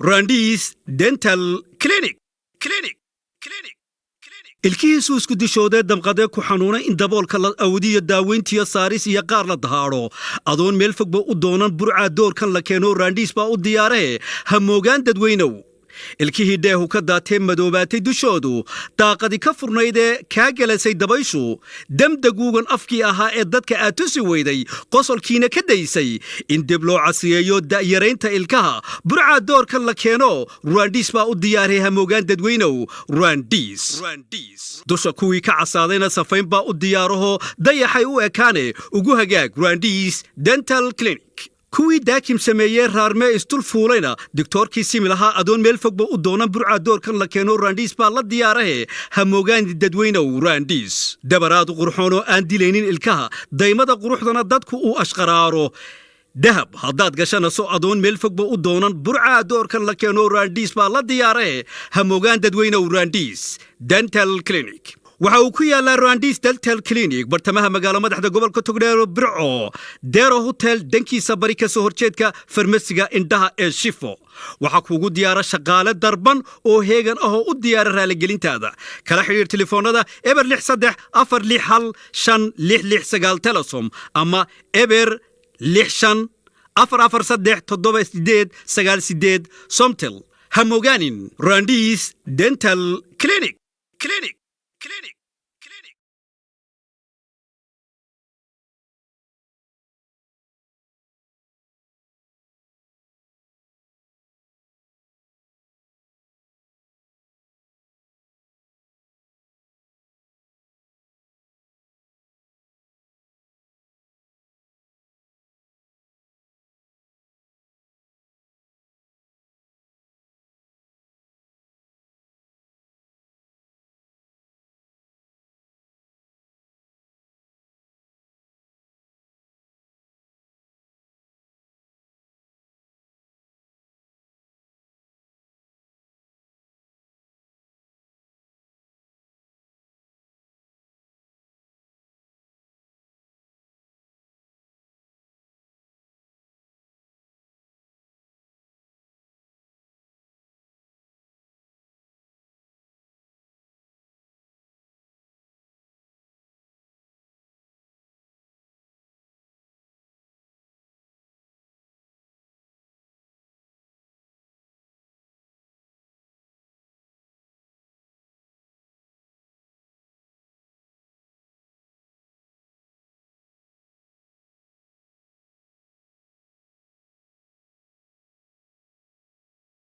رانديس دنتال كلينيك ilkihiisu isku dishooday damqadee ku xanuunay in daboolka la awdiyo daaweyntiyo saaris iyo qaar la dahaadho adoon meel fogba u doonan burca doorkan la keeno raandhiis baa u diyaaree ha moogaan dadweynow ilkihii dheehu ka daatee madoobaatay dushoodu daaqadi ka furnaydee kaa gelasay dabayshu damdaguugan afkii ahaa ee dadka aad tusi weyday qosolkiina ka daysay in dib loo casiyeeyo da'yaraynta ilkaha burca doorkan la keeno raandhiis baa u diyaaree ha moogaan dadweynow raandhiis dusha kuwii ka casaadayna safayn baa u diyaaraho dayaxay u ekaane ugu hagaag raandhiis dental clinic kuwii daakim sameeyey raarmee istul fuulayna doctorkii simi lahaa adoon meel fogba u doonan burca doorkan la keeno raandhiis baa la diyaarahe ha moogaan dadweynow raandhiis dabaraad qurxoon oo aan dilaynin ilkaha daymada quruxdana dadku uu ashqaraaro dahab haddaad gashanaso adoon meel fogba u doonan burca doorkan la keeno raandhiis baa la diyaarahe ha moogaan dadweynow raandhiis dental clinic waxa uu ku yaalaa raandhiis dental clinic bartamaha magaalo madaxda gobolka togdheer birco deero hotel dankiisa bari ka soo horjeedka farmasiga indhaha ee shifo waxa kuugu diyaara shaqaale darban oo heegan ah oo u diyaara raaligelintaada kala xiriir telefoonada eber 6 telesom ama eber 6 somtel ha mogaanin raandhiis dental clinic